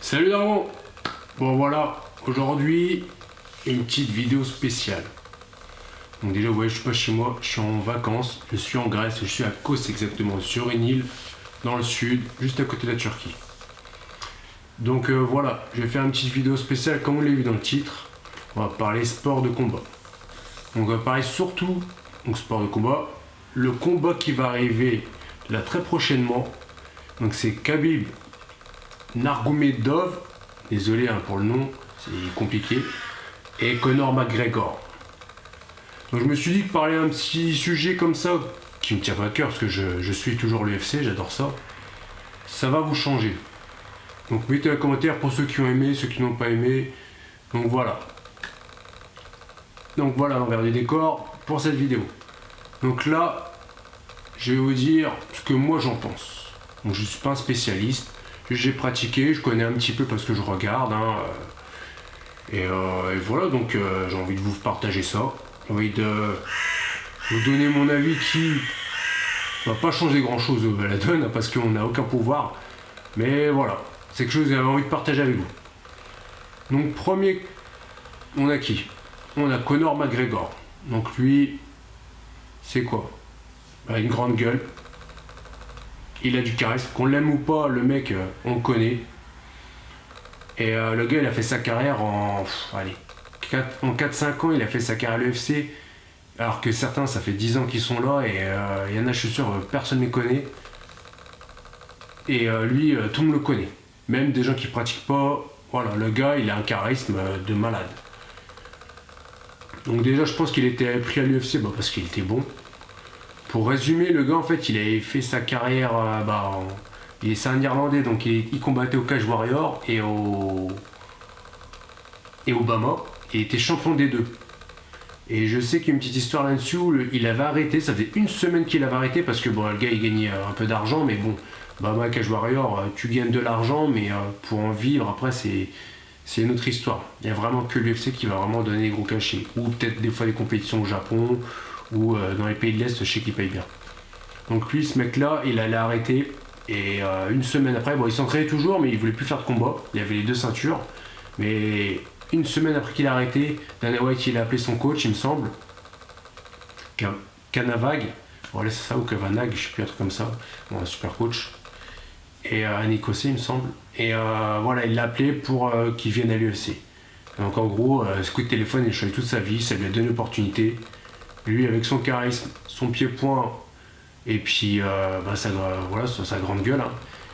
Salut Daron. Bon voilà, aujourd'hui une petite vidéo spéciale. Donc déjà vous voyez, je suis pas chez moi, je suis en vacances, je suis en Grèce, je suis à Kos exactement, sur une île dans le sud, juste à côté de la Turquie. Donc voilà, je vais faire une petite vidéo spéciale comme on l'a vu dans le titre. On va parler sport de combat. Donc on va parler surtout, donc sport de combat, le combat qui va arriver là très prochainement. Donc c'est Khabib Nurmagomedov, désolé pour le nom, c'est compliqué, et Conor McGregor. Donc je me suis dit que parler un petit sujet comme ça, qui me tient pas à cœur, parce que je suis toujours l'UFC, j'adore ça, ça va vous changer. Donc mettez un commentaire pour ceux qui ont aimé, ceux qui n'ont pas aimé. Donc voilà. Donc voilà l'envers du décor pour cette vidéo. Donc là, je vais vous dire ce que moi j'en pense. Donc je ne suis pas un spécialiste. J'ai pratiqué, je connais un petit peu parce que je regarde. Et voilà, donc j'ai envie de vous partager ça. J'ai envie de vous donner mon avis qui va pas changer grand chose à la donne parce qu'on n'a aucun pouvoir. Mais voilà, c'est quelque chose que j'avais envie de partager avec vous. Donc premier, on a qui? On a Conor McGregor. Donc lui, c'est quoi? Une grande gueule. Il a du charisme. Qu'on l'aime ou pas, le mec, on le connaît. Et le gars, il a fait sa carrière en 4-5 ans, il a fait sa carrière à l'UFC. Alors que certains, ça fait 10 ans qu'ils sont là. Et il y en a, je suis sûr, personne ne les connaît. Et lui, tout le monde le connaît. Même des gens qui pratiquent pas. Voilà, le gars, il a un charisme de malade. Donc déjà, je pense qu'il était pris à l'UFC parce qu'il était bon. Pour résumer, le gars, en fait, il avait fait sa carrière... c'est un Irlandais, donc il combattait au Cage Warrior et au Bama. Et il était champion des deux. Et je sais qu'il y a une petite histoire là-dessus où il avait arrêté, ça faisait une semaine qu'il avait arrêté parce que le gars il gagnait un peu d'argent, mais bon, Bama, Cage Warrior, tu gagnes de l'argent, mais pour en vivre, après, c'est une autre histoire. Il n'y a vraiment que l'UFC qui va vraiment donner des gros cachets. Ou peut-être des fois des compétitions au Japon, ou dans les pays de l'Est, je sais qu'il paye bien. Donc lui, ce mec-là, il allait arrêter. Et une semaine après, il s'entraînait toujours, mais il voulait plus faire de combat. Il avait les deux ceintures. Mais une semaine après qu'il a arrêté, Dana White, il a appelé son coach, il me semble. Kanavag. Voilà, c'est ça, ou Kavanagh, je sais plus, un truc comme ça. Bon, un super coach. Et un écossais, il me semble. Et voilà, il l'a appelé pour qu'il vienne à l'UFC. Donc en gros, ce coup de téléphone, il a changé toute sa vie, ça lui a donné l'opportunité. Lui, avec son charisme, son pied-point, et puis sa grande gueule,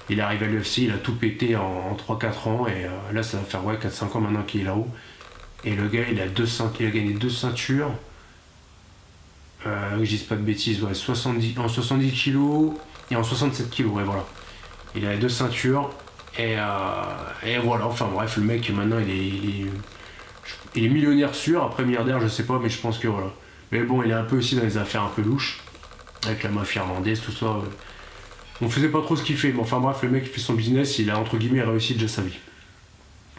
il arrive à l'UFC, il a tout pété en 3-4 ans, et là ça va faire 4-5 ans maintenant qu'il est là-haut. Et le gars, il a gagné 2 ceintures, je dis pas de bêtises, en 70 kg et en 67 kg, ouais, voilà. Il a 2 ceintures, et voilà, enfin bref, le mec maintenant il est millionnaire sûr, après milliardaire je sais pas, mais je pense que voilà. Mais bon, il est un peu aussi dans les affaires un peu louches, avec la mafia irlandaise, tout ça. On faisait pas trop ce qu'il fait, mais enfin bref, le mec il fait son business, il a entre guillemets réussi déjà sa vie.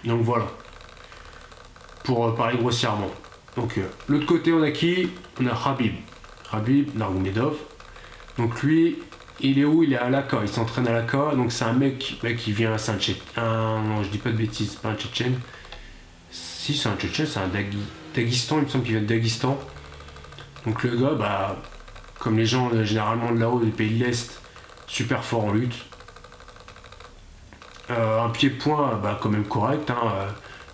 Donc voilà, pour parler grossièrement. Donc l'autre côté, on a qui? On a Khabib Nurmagomedov. Donc lui, il est où? Il est à Laka, il s'entraîne à Laka. Donc c'est un mec qui vient, c'est non, je dis pas de bêtises, c'est pas un Tchétchène. Si, c'est un Tchétchène, c'est un Daghestan, il me semble qu'il vient de Daghestan. Donc le gars, comme les gens généralement de là-haut, des pays de l'Est, super fort en lutte. Un pied-point quand même correct,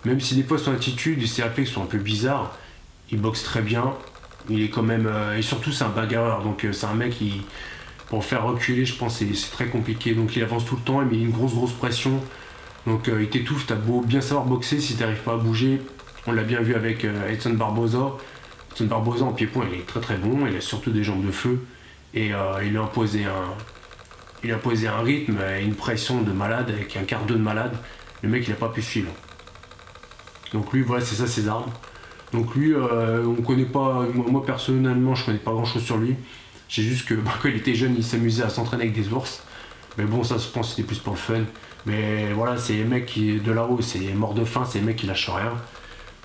même si des fois son attitude et ses réflexes sont un peu bizarres, il boxe très bien. Il est quand même... et surtout c'est un bagarreur, donc c'est un mec qui... Pour le faire reculer, je pense que c'est très compliqué. Donc il avance tout le temps, il met une grosse pression. Donc il t'étouffe, t'as beau bien savoir boxer, si t'arrives pas à bouger. On l'a bien vu avec Edson Barboza. Edson Barboza en pied-point, il est très bon, il a surtout des jambes de feu. Et il lui a imposé un rythme et une pression de malade, avec un cardio de malade. Le mec, il a pas pu suivre. Donc lui, voilà, c'est ça ses armes. Donc lui, on connaît pas... Moi, personnellement, je connais pas grand-chose sur lui. J'ai juste que quand il était jeune, il s'amusait à s'entraîner avec des ours. Mais bon, ça, je pense que c'était plus pour le fun. Mais voilà, c'est les mecs qui, de là-haut, c'est mort de faim, c'est les mecs qui lâchent rien.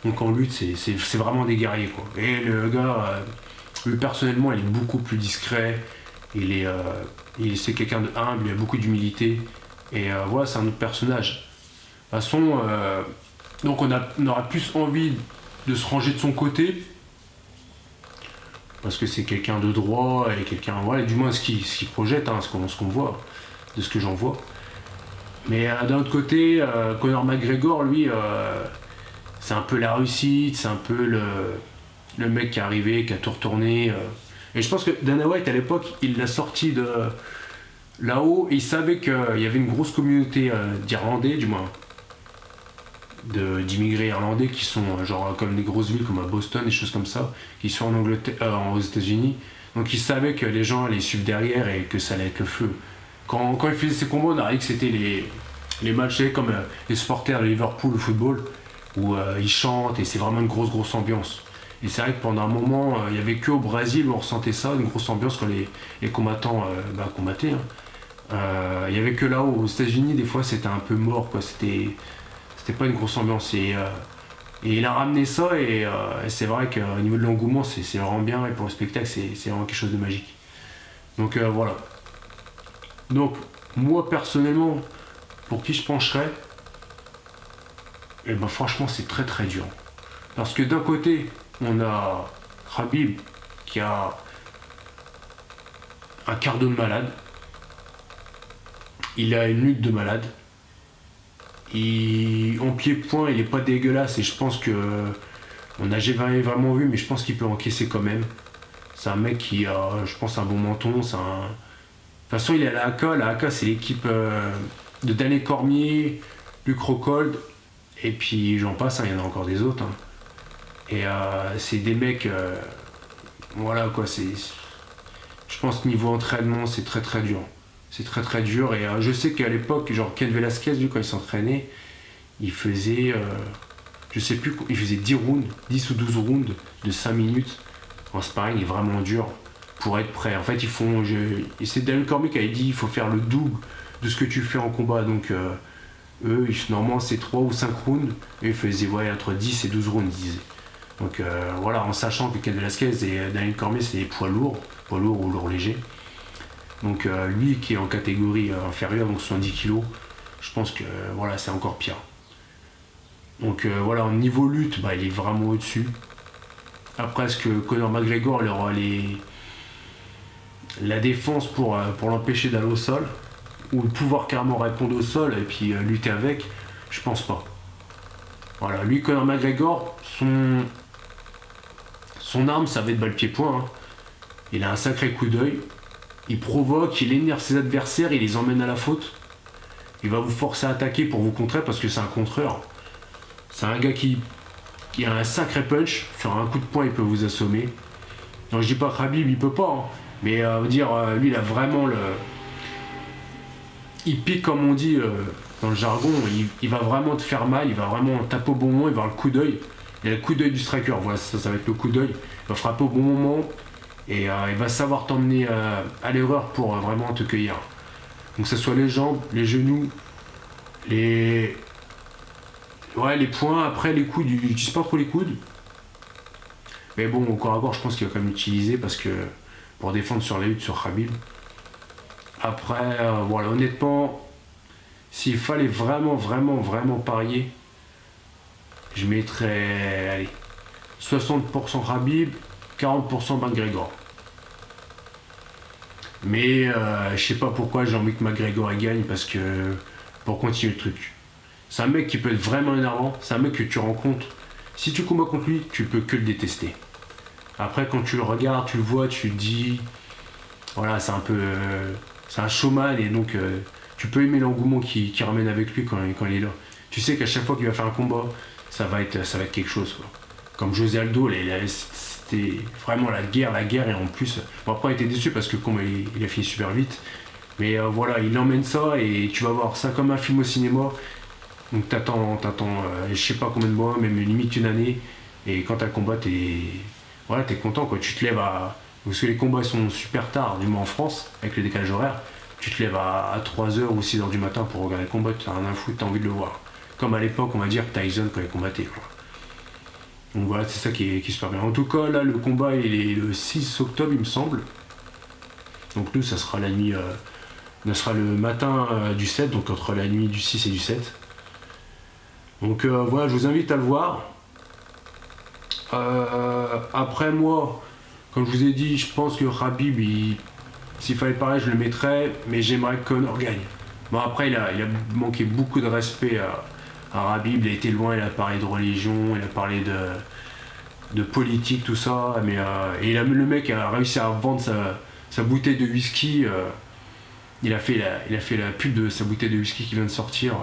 Donc en lutte, c'est vraiment des guerriers, quoi. Et le gars, lui, personnellement, il est beaucoup plus discret. C'est quelqu'un de humble, il a beaucoup d'humilité. Et voilà, c'est un autre personnage. façon, donc on aura plus envie de se ranger de son côté, parce que c'est quelqu'un de droit et quelqu'un, voilà, du moins ce qu'il projette, hein, ce qu'on voit, de ce que j'en vois. Mais d'un autre côté, Conor McGregor, lui, c'est un peu la réussite, c'est un peu le mec qui est arrivé, qui a tout retourné. Et je pense que Dana White, à l'époque, il l'a sorti de là-haut, et il savait qu'il y avait une grosse communauté d'Irlandais, du moins, d'immigrés irlandais qui sont genre comme des grosses villes comme à Boston, des choses comme ça, qui sont en Angleterre, aux États-Unis. Donc il savait que les gens allaient suivre derrière et que ça allait être le feu. Quand il faisait ses combats, on a dit que c'était les matchs comme les supporters de Liverpool au football, où ils chantent et c'est vraiment une grosse ambiance. Et c'est vrai que pendant un moment, il n'y avait qu'au Brésil où on ressentait ça, une grosse ambiance quand les combattants combattaient. Hein. Il n'y avait que là-haut, aux États-Unis, des fois c'était un peu mort, quoi. C'était pas une grosse ambiance. Et il a ramené ça, et c'est vrai qu'au niveau de l'engouement, c'est vraiment bien, et pour le spectacle, c'est vraiment quelque chose de magique. Donc voilà. Donc, moi personnellement, pour qui je pencherais, et ben franchement, c'est très dur. Parce que d'un côté, on a Khabib qui a un cardio de malade, il a une lutte de malade. En pied-point, il est pas dégueulasse, et je pense que on n'a jamais vraiment vu, mais je pense qu'il peut encaisser quand même. C'est un mec qui a, je pense, un bon menton. De toute façon, il est à la AK. La AK, c'est l'équipe de Danny Cormier, Luc Rockhold, et puis j'en passe, hein, il y en a encore des autres. Hein. Et c'est des mecs, voilà quoi, je pense niveau entraînement, c'est très dur. C'est très dur, et je sais qu'à l'époque, genre Ken Velasquez, lui, quand il s'entraînait, il faisait, je sais plus, il faisait 10 rounds, 10 ou 12 rounds de 5 minutes en sparring, il est vraiment dur pour être prêt. En fait, et c'est Daniel Cormier qui avait dit, il faut faire le double de ce que tu fais en combat, donc eux, normalement, c'est 3 ou 5 rounds, et ils faisaient entre 10 et 12 rounds, ils disaient. Donc voilà, en sachant que Ken Velasquez et Daniel Cormier, c'est des poids lourds ou lourds légers. Donc lui qui est en catégorie inférieure, donc 70 kg, je pense que voilà, c'est encore pire. Donc voilà, au niveau lutte, il est vraiment au-dessus. Après, est-ce que Conor McGregor il aura la défense pour l'empêcher d'aller au sol, ou pouvoir carrément répondre au sol et puis lutter avec? Je pense pas. Voilà, lui, Conor McGregor, son arme, ça va être balle-pied-point. Hein. Il a un sacré coup d'œil. Il provoque, il énerve ses adversaires, il les emmène à la faute. Il va vous forcer à attaquer pour vous contrer parce que c'est un contreur. C'est un gars qui a un sacré punch. Sur un coup de poing, il peut vous assommer. Non, je dis pas que Khabib, il peut pas. Hein. Mais lui, il a vraiment il pique, comme on dit dans le jargon. Il va vraiment te faire mal, il va vraiment taper au bon moment, il va avoir le coup d'œil. Il a le coup d'œil du striker. Voilà, ça va être le coup d'œil. Il va frapper au bon moment. Et il va savoir t'emmener à l'erreur pour vraiment te cueillir. Donc que ce soit les jambes, les genoux, les poings, après les coudes, il n'utilise pas trop les coudes. Mais bon, au corps à corps, je pense qu'il va quand même l'utiliser parce que pour défendre sur la lutte sur Khabib. Après, voilà, honnêtement, s'il fallait vraiment parier, je mettrais, allez, 60% Khabib, 40% McGregor. Mais je sais pas pourquoi j'ai envie que McGregor gagne, parce que pour continuer le truc. C'est un mec qui peut être vraiment énervant, c'est un mec que tu rencontres. Si tu combats contre lui, tu peux que le détester. Après, quand tu le regardes, tu le vois, tu te dis, voilà, c'est un peu, c'est un showman, et donc tu peux aimer l'engouement qui ramène avec lui quand il est là. Tu sais qu'à chaque fois qu'il va faire un combat, ça va être quelque chose, quoi. Comme José Aldo, c'était vraiment la guerre, et en plus, bon, après il était déçu parce que il a fini super vite, mais voilà, il emmène ça, et tu vas voir ça comme un film au cinéma. Donc t'attends je sais pas combien de mois, même limite une année, et quand t'as le combat, t'es content, quoi. Tu te lèves parce que les combats sont super tard, du moins en France, avec le décalage horaire, tu te lèves à 3h ou 6h du matin pour regarder le combat, t'as rien à foutre, t'as envie de le voir. Comme à l'époque, on va dire, Tyson quand il combattait, quoi. Donc voilà, c'est ça qui est super bien. En tout cas, là, le combat il est le 6 octobre, il me semble. Donc nous, ça sera la nuit, ça sera le matin du 7, donc entre la nuit du 6 et du 7. Donc voilà, je vous invite à le voir. Après moi, comme je vous ai dit, je pense que Khabib, s'il fallait parler, je le mettrais, mais j'aimerais que Conor gagne. Bon, après, il a manqué beaucoup de respect à Khabib. Il a été loin, il a parlé de religion, il a parlé de politique, tout ça. Mais le mec a réussi à vendre sa bouteille de whisky. Il a fait la pub de sa bouteille de whisky qui vient de sortir.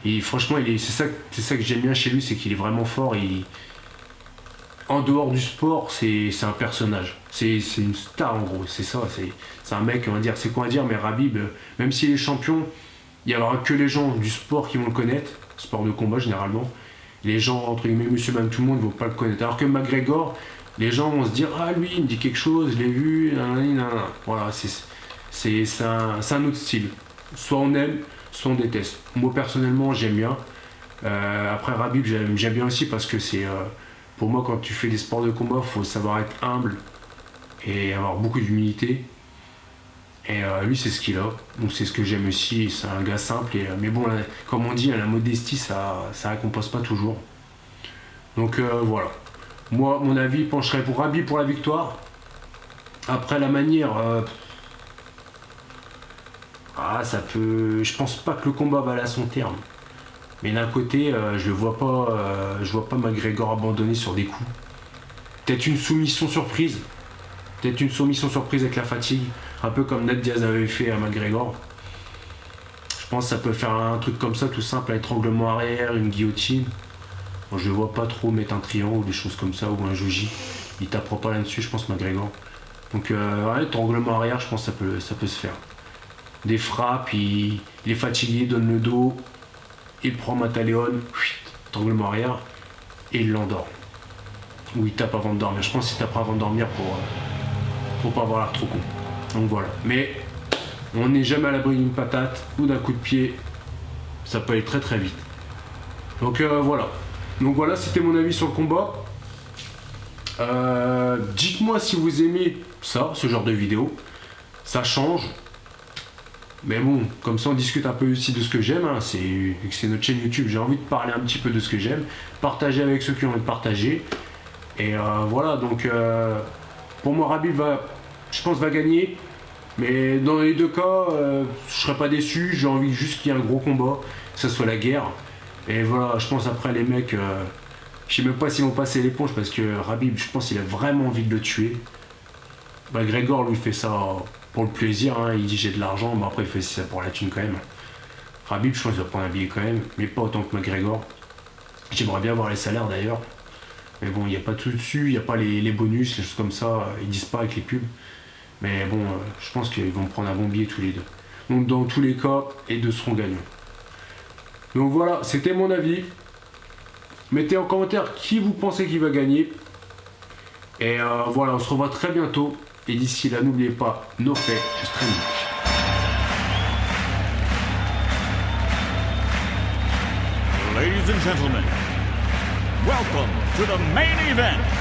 Et franchement, c'est ça que j'aime bien chez lui, c'est qu'il est vraiment fort. En dehors du sport, c'est un personnage. C'est une star en gros. C'est ça. C'est un mec, on va dire, c'est quoi à dire, mais Khabib, même s'il est champion, il n'y aura que les gens du sport qui vont le connaître. Sport de combat généralement. Les gens, entre guillemets, monsieur, même tout le monde ne vont pas le connaître. Alors que McGregor, les gens vont se dire, ah lui, il me dit quelque chose, je l'ai vu, nanana. Voilà, c'est un autre style. Soit on aime, soit on déteste. Moi personnellement, j'aime bien. Après Khabib, j'aime bien aussi parce que pour moi, quand tu fais des sports de combat, il faut savoir être humble et avoir beaucoup d'humilité. Et lui, c'est ce qu'il a. Donc c'est ce que j'aime aussi. C'est un gars simple. Mais bon, comme on dit, la modestie, ça récompense pas toujours. Donc voilà. Moi, mon avis pencherait pour Khabib pour la victoire. Après la manière, ça peut. Je pense pas que le combat va aller à son terme. Mais d'un côté, je vois pas McGregor abandonner sur des coups. Peut-être une soumission surprise. Peut-être une soumission surprise avec la fatigue. Un peu comme Ned Diaz avait fait à McGregor. Je pense que ça peut faire un truc comme ça, tout simple, un étranglement arrière, une guillotine. Bon, je ne vois pas trop mettre un triangle ou des choses comme ça, ou un joji. Il tapera pas là-dessus, je pense, McGregor. Donc, étranglement arrière, je pense que ça peut se faire. Des frappes, il est fatigué, il donne le dos. Il prend Mataleon, étranglement arrière, et il l'endort. Ou il tape avant de dormir. Je pense qu'il tapera avant de dormir pour pas avoir l'air trop con. Donc voilà. Mais on n'est jamais à l'abri d'une patate ou d'un coup de pied. Ça peut aller très très vite. Donc voilà. Donc voilà, c'était mon avis sur le combat. Dites-moi si vous aimez ça, ce genre de vidéo. Ça change. Mais bon, comme ça on discute un peu aussi de ce que j'aime, hein. C'est notre chaîne YouTube, j'ai envie de parler un petit peu de ce que j'aime, partager avec ceux qui ont envie de partager. Et voilà, donc pour moi Khabib je pense va gagner. Mais dans les deux cas, je serais pas déçu, j'ai envie juste qu'il y ait un gros combat, que ce soit la guerre. Et voilà, je pense après les mecs, je sais même pas s'ils vont passer l'éponge parce que Khabib, je pense qu'il a vraiment envie de le tuer. McGregor lui fait ça pour le plaisir, hein. Il dit j'ai de l'argent, mais après il fait ça pour la thune quand même. Khabib, je pense qu'il va prendre un billet quand même, mais pas autant que McGregor. J'aimerais bien voir les salaires d'ailleurs. Mais bon, il n'y a pas tout dessus, il n'y a pas les bonus, les choses comme ça, ils disent pas avec les pubs. Mais bon, je pense qu'ils vont prendre un bon billet tous les deux. Donc dans tous les cas, les deux seront gagnants. Donc voilà, c'était mon avis. Mettez en commentaire qui vous pensez qui va gagner. Et voilà, on se revoit très bientôt. Et d'ici là, n'oubliez pas, no faits, just training. Ladies and gentlemen, welcome to the main event.